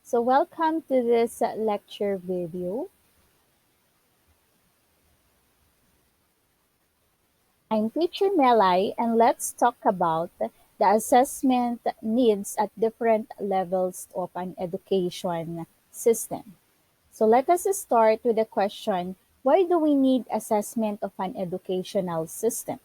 So welcome to this lecture video. I'm teacher Melai and let's talk about the assessment needs at different levels of an education system. So let us start with the question, why do we need assessment of an educational system?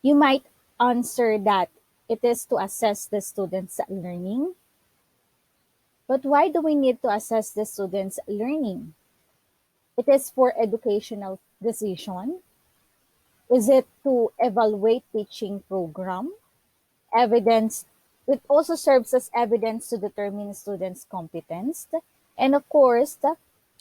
You might answer that it is to assess the students' learning. But why do we need to assess the students' learning? It is for educational decision. Is it to evaluate teaching program? Evidence. It also serves as evidence to determine students' competence. And of course,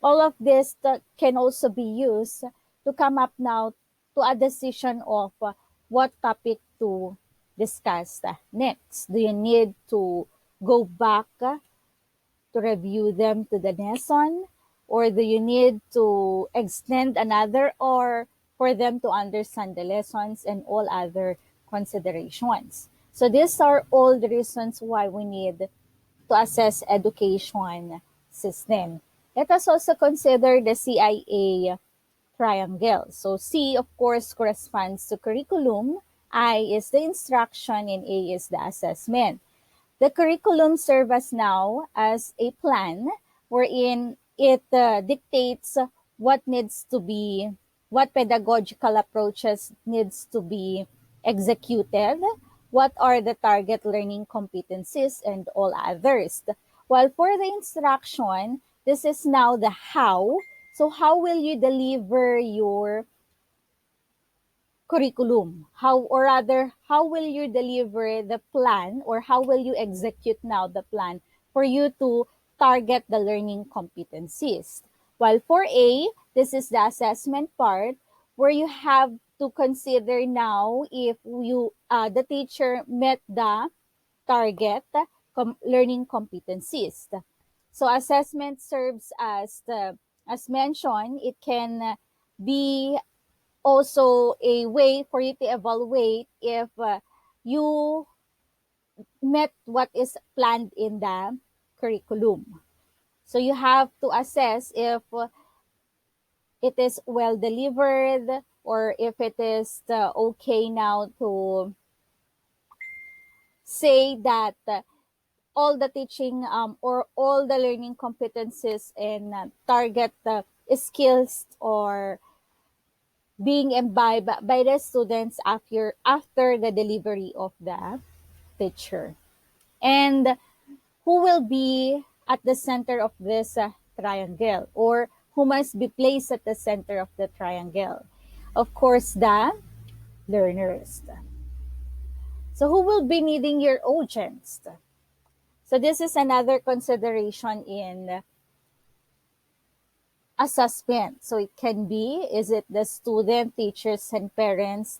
all of this can also be used to come up now to a decision of what topic to discuss next. Do you need to go back to review them to the lesson? Or do you need to extend another or for them to understand the lessons and all other considerations? So these are all the reasons why we need to assess education system. Let us also consider the CIA triangle. So C, of course, corresponds to curriculum, I is the instruction, and A is the assessment. The curriculum serves now as a plan wherein it dictates what needs to be, what pedagogical approaches needs to be executed, what are the target learning competencies, and all others. While for the instruction, this is now the how. So how will you deliver your curriculum? How, or rather, how will you deliver the plan or how will you execute now the plan for you to target the learning competencies? While for A, this is the assessment part where you have to consider now if the teacher met the target learning competencies. So assessment serves as as mentioned, it can be also a way for you to evaluate if you met what is planned in the curriculum. So you have to assess if it is well delivered or if it is okay now to say that all the teaching or all the learning competencies and target skills or being imbibed by the students after the delivery of the teacher. And who will be at the center of this triangle or who must be placed at the center of the triangle? Of course, the learners. So who will be needing your audience? So this is another consideration in assessment. So it can be, is it the student, teachers, and parents?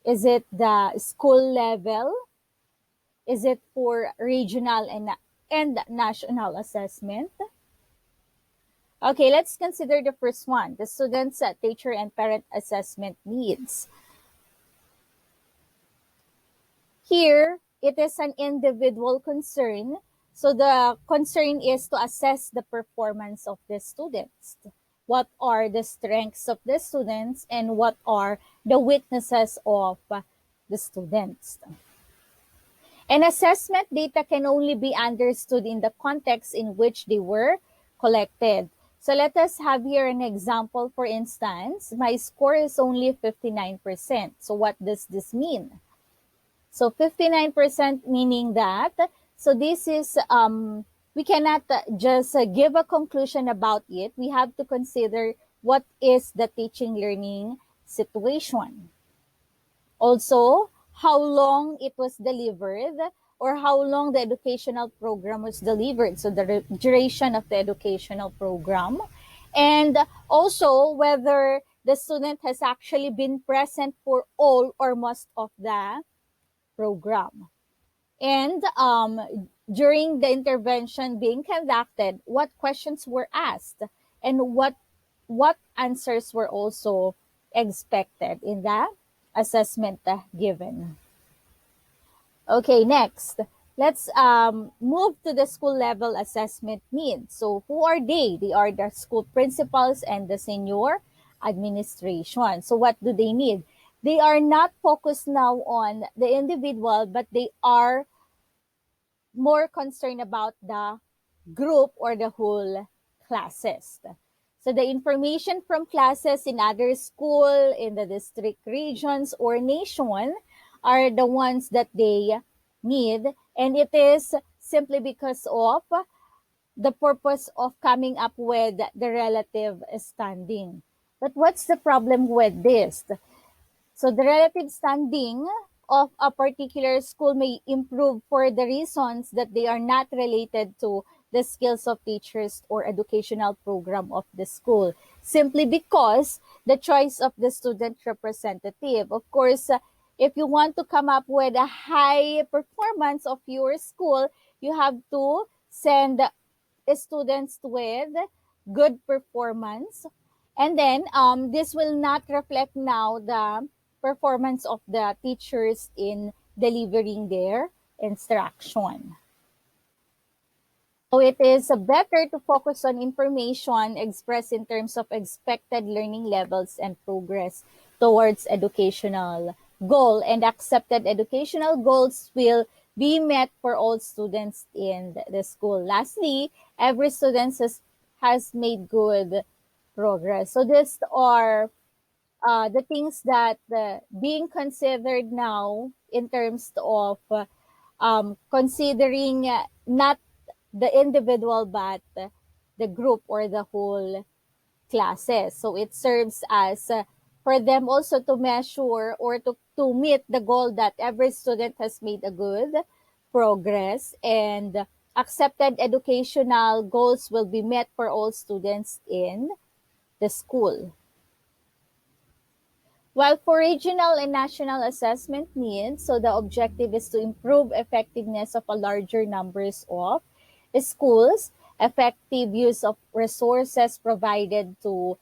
Is it the school level? Is it for regional and national assessment? Okay, let's consider the first one, the student's teacher and parent assessment needs. Here, it is an individual concern. So the concern is to assess the performance of the students. What are the strengths of the students and what are the weaknesses of the students? And assessment data can only be understood in the context in which they were collected. So let us have here an example. For instance, my score is only 59%. So what does this mean? So 59% meaning that, so this is, we cannot just give a conclusion about it. We have to consider what is the teaching learning situation. Also, how long it was delivered or how long the educational program was delivered. So the duration of the educational program. And also whether the student has actually been present for all or most of the program. And during the intervention being conducted, what questions were asked and what answers were also expected in the assessment given. Okay, next. let's move to the school level assessment needs. So who are they? They are the school principals and the senior administration. So what do they need? They are not focused now on the individual, but they are more concerned about the group or the whole classes. So the information from classes in other school, in the district regions or nation are the ones that they need. And it is simply because of the purpose of coming up with the relative standing. But what's the problem with this? So the relative standing of a particular school may improve for the reasons that they are not related to the skills of teachers or educational program of the school, simply because the choice of the student representative. Of course, if you want to come up with a high performance of your school, you have to send students with good performance. And then this will not reflect now the performance of the teachers in delivering their instruction. So it is better to focus on information expressed in terms of expected learning levels and progress towards educational goal, and accepted educational goals will be met for all students in the school. Lastly, every student has made good progress. So these are the things that being considered now in terms of considering not the individual but the group or the whole classes. So it serves as for them also to measure or to meet the goal that every student has made a good progress, and accepted educational goals will be met for all students in the school. While for regional and national assessment needs, so the objective is to improve effectiveness of a larger numbers of schools, effective use of resources provided to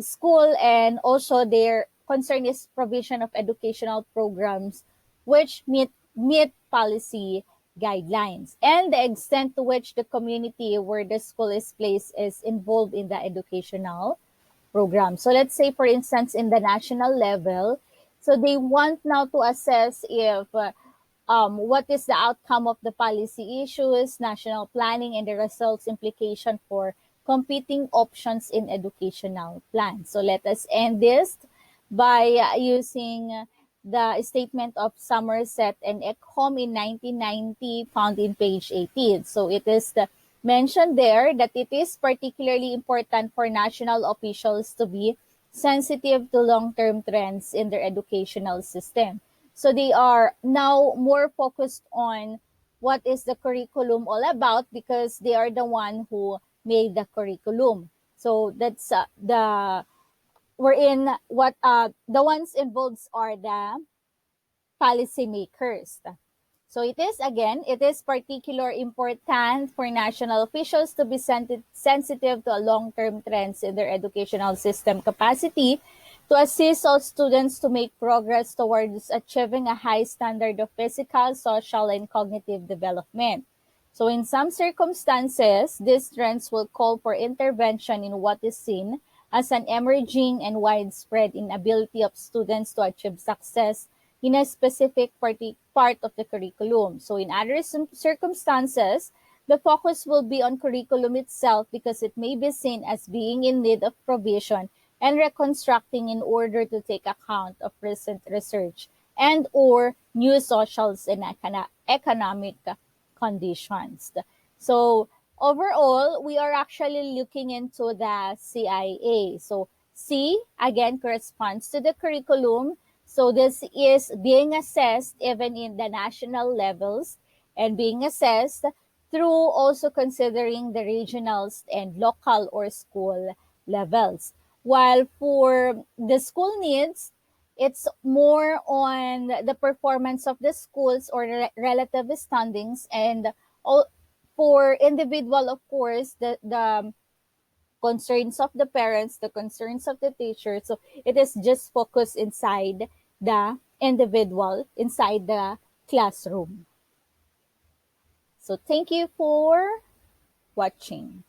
school, and also their concern is provision of educational programs which meet policy guidelines, and the extent to which the community where the school is placed is involved in the educational program. So let's say, for instance, in the national level, so they want now to assess if what is the outcome of the policy issues, national planning, and the results implication for competing options in educational plans. So let us end this by using the statement of Somerset and Ekholm in 1990, found in page 18. So it is mentioned there that it is particularly important for national officials to be sensitive to long-term trends in their educational system. So they are now more focused on what is the curriculum all about, because they are the one who made the curriculum. So that's the wherein what the ones involved are the policymakers. So it is particular important for national officials to be sensitive to long-term trends in their educational system capacity to assist all students to make progress towards achieving a high standard of physical, social, and cognitive development. So in some circumstances, these trends will call for intervention in what is seen as an emerging and widespread inability of students to achieve success in a specific part of the curriculum. So in other circumstances, the focus will be on curriculum itself because it may be seen as being in need of provision and reconstructing in order to take account of recent research and or new socials and economic conditions. So overall, we are actually looking into the CIA. So C again corresponds to the curriculum. So this is being assessed even in the national levels and being assessed through also considering the regionals and local or school levels. While for the school needs, it's more on the performance of the schools or relative standings, and all, for individual, of course, the concerns of the parents, the concerns of the teacher. So it is just focused inside the individual, inside the classroom. So thank you for watching.